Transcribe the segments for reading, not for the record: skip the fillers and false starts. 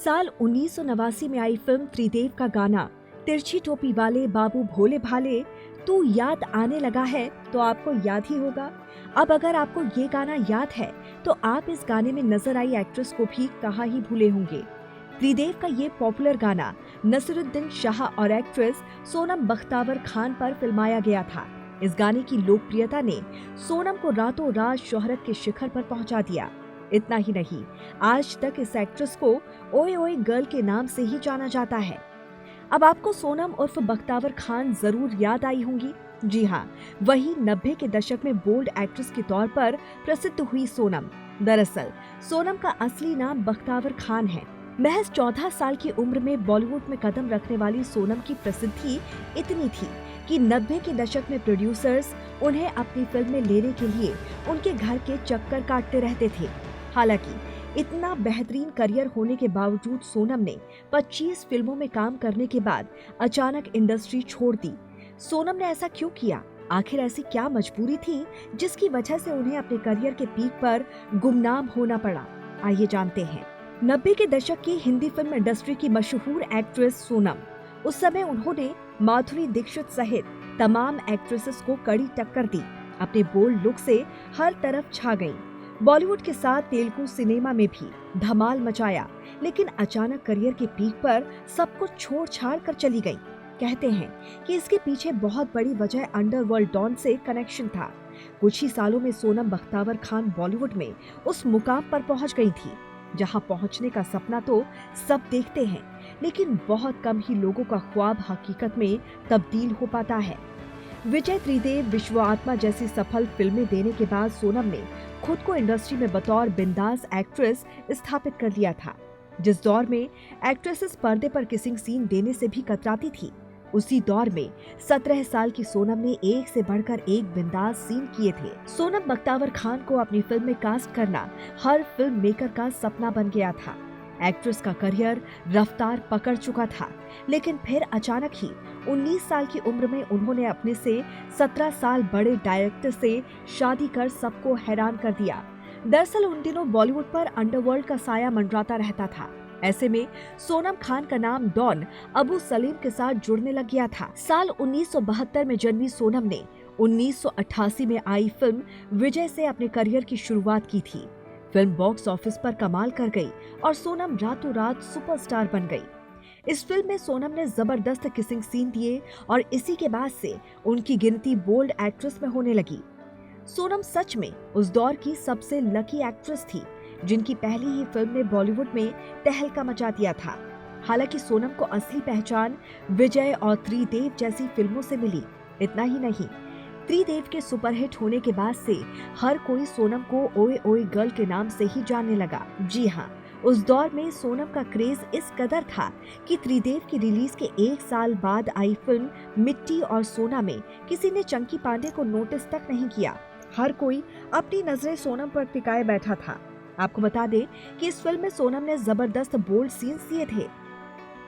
साल 1989 में आई फिल्म त्रिदेव का गाना तिरछी टोपी वाले बाबू भोले भाले तू याद आने लगा है तो आपको याद ही होगा। अब अगर आपको ये गाना याद है तो आप इस गाने में नजर आई एक्ट्रेस को भी कहाँ ही भूले होंगे। त्रिदेव का ये पॉपुलर गाना नसीरुद्दीन शाह और एक्ट्रेस सोनम बख्तावर खान पर फिल्माया गया था। इस गाने की लोकप्रियता ने सोनम को रातों रात शोहरत के शिखर पर पहुंचा दिया। इतना ही नहीं, आज तक इस एक्ट्रेस को ओए ओए गर्ल के नाम से ही जाना जाता है। अब आपको सोनम उर्फ बख्तावर खान जरूर याद आई होंगी। जी हाँ, वही 90 के दशक में बोल्ड एक्ट्रेस के तौर पर प्रसिद्ध हुई सोनम। दरअसल सोनम का असली नाम बख्तावर खान है। महज 14 साल की उम्र में बॉलीवुड में कदम रखने वाली सोनम की प्रसिद्धि इतनी थी कि 90 के दशक में प्रोड्यूसर्स उन्हें अपनी फिल्म में लेने के लिए उनके घर के चक्कर काटते रहते थे। हालांकि इतना बेहतरीन करियर होने के बावजूद सोनम ने 25 फिल्मों में काम करने के बाद अचानक इंडस्ट्री छोड़ दी। सोनम ने ऐसा क्यों किया? आखिर ऐसी क्या मजबूरी थी जिसकी वजह से उन्हें अपने करियर के पीक पर गुमनाम होना पड़ा? आइए जानते हैं। 90 के दशक की हिंदी फिल्म इंडस्ट्री की मशहूर एक्ट्रेस सोनम। उस समय उन्होंने माधुरी दीक्षित सहित तमाम एक्ट्रेसेस को कड़ी टक्कर दी। अपने बोल्ड लुक से हर तरफ छा गईं। बॉलीवुड के साथ तेलुगु सिनेमा में भी धमाल मचाया, लेकिन अचानक करियर के पीक पर सब कुछ छोड़ छाड़ कर चली गईं। कहते हैं कि इसके पीछे बहुत बड़ी वजह अंडरवर्ल्ड डॉन से कनेक्शन था। कुछ ही सालों में सोनम बख्तावर खान बॉलीवुड में उस मुकाम पर पहुंच गई थी जहां पहुंचने का सपना तो सब देखते हैं, लेकिन बहुत कम ही लोगों का ख्वाब हकीकत में तब्दील हो पाता है। विजय, त्रिदेव, विश्व आत्मा जैसी सफल फिल्में देने के बाद सोनम ने खुद को इंडस्ट्री में बतौर बिंदास एक्ट्रेस स्थापित कर लिया था। जिस दौर में एक्ट्रेसेस पर्दे पर किसिंग सीन देने से भी कतराती थी, उसी दौर में 17 साल की सोनम ने एक से बढ़कर एक बिंदास सीन किए थे। सोनम बख्तावर खान को अपनी फिल्म में कास्ट करना हर फिल्म मेकर का सपना बन गया था। एक्ट्रेस का करियर रफ्तार पकड़ चुका था, लेकिन फिर अचानक ही 19 साल की उम्र में उन्होंने अपने से 17 साल बड़े डायरेक्टर से शादी कर सबको हैरान कर दिया। दरअसल उन दिनों बॉलीवुड पर अंडरवर्ल्ड का साया मंडराता रहता था। ऐसे में सोनम खान का नाम डॉन अबू सलीम के साथ जुड़ने लग गया था। साल 1972 में जन्मी सोनम ने 1988 में आई फिल्म विजय से अपने करियर की शुरुआत की थी। फिल्म बॉक्स ऑफिस पर कमाल कर गई और सोनम रातों रात सुपरस्टार बन गई। इस फिल्म में सोनम ने जबरदस्त किसिंग सीन दिए और इसी के बाद से उनकी गिनती बोल्ड एक्ट्रेस में होने लगी। सोनम सच में उस दौर की सबसे लकी एक्ट्रेस थी जिनकी पहली ही फिल्म ने बॉलीवुड में तहलका मचा दिया था। हालांकि सोनम को असली पहचान विजय और त्रिदेव जैसी फिल्मों से मिली। इतना ही नहीं, त्रिदेव के सुपरहिट होने के बाद से हर कोई सोनम को ओए ओए गर्ल के नाम से ही जानने लगा। जी हाँ, उस दौर में सोनम का क्रेज इस कदर था कि त्रिदेव की रिलीज के 1 साल बाद आई फिल्म मिट्टी और सोना में किसी ने चंकी पांडे को नोटिस तक नहीं किया। हर कोई अपनी नजरें सोनम पर टिकाए बैठा था। आपको बता दें कि इस फिल्म में सोनम ने जबरदस्त बोल्ड सीन्स दिए थे।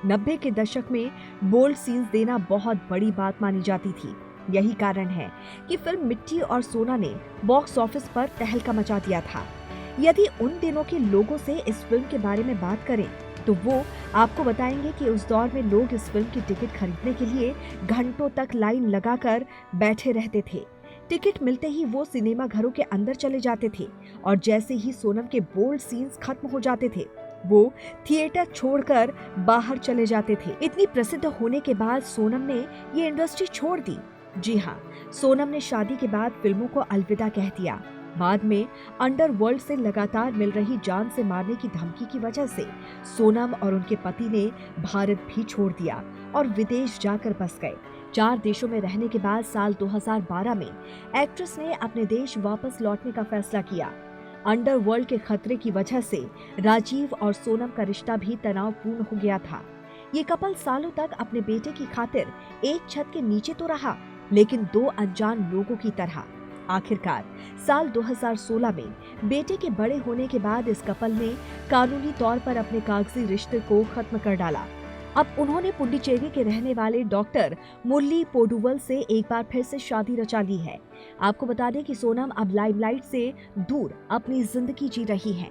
90 के दशक में बोल्ड सीन्स देना बहुत बड़ी बात मानी जाती थी। यही कारण है कि फिल्म मिट्टी और सोना ने बॉक्स ऑफिस पर तहलका मचा दिया था। यदि उन दिनों के लोगों से इस फिल्म के बारे में बात करें तो वो आपको बताएंगे कि उस दौर में लोग इस फिल्म की टिकट खरीदने के लिए घंटों तक लाइन लगाकर बैठे रहते थे। टिकट मिलते ही वो सिनेमा घरों के अंदर चले जाते थे और जैसे ही सोनम के बोल्ड सीन्स खत्म हो जाते थे, वो थिएटर छोड़कर बाहर चले जाते थे। इतनी प्रसिद्ध होने के बाद सोनम ने ये इंडस्ट्री छोड़ दी। जी हाँ, सोनम ने शादी के बाद फिल्मों को अलविदा कह दिया। बाद में अंडरवर्ल्ड से लगातार मिल रही जान से मारने की धमकी की वजह से सोनम और उनके पति ने भारत भी छोड़ दिया और विदेश जाकर बस गए। 4 देशों में रहने के बाद साल 2012 में एक्ट्रेस ने अपने देश वापस लौटने का फैसला किया। अंडरवर्ल्ड के खतरे की वजह से राजीव और सोनम का रिश्ता भी तनावपूर्ण हो गया था। ये कपल सालों तक अपने बेटे की खातिर एक छत के नीचे तो रहा, लेकिन 2 अनजान लोगों की तरह। आखिरकार साल 2016 में बेटे के बड़े होने के बाद इस कपल ने कानूनी तौर पर अपने कागजी रिश्ते को खत्म कर डाला। अब उन्होंने पुडुचेरी के रहने वाले डॉक्टर मुरली पोडुवल से एक बार फिर से शादी रचा ली है। आपको बता दें कि सोनम अब लाइमलाइट से दूर अपनी जिंदगी जी रही हैं।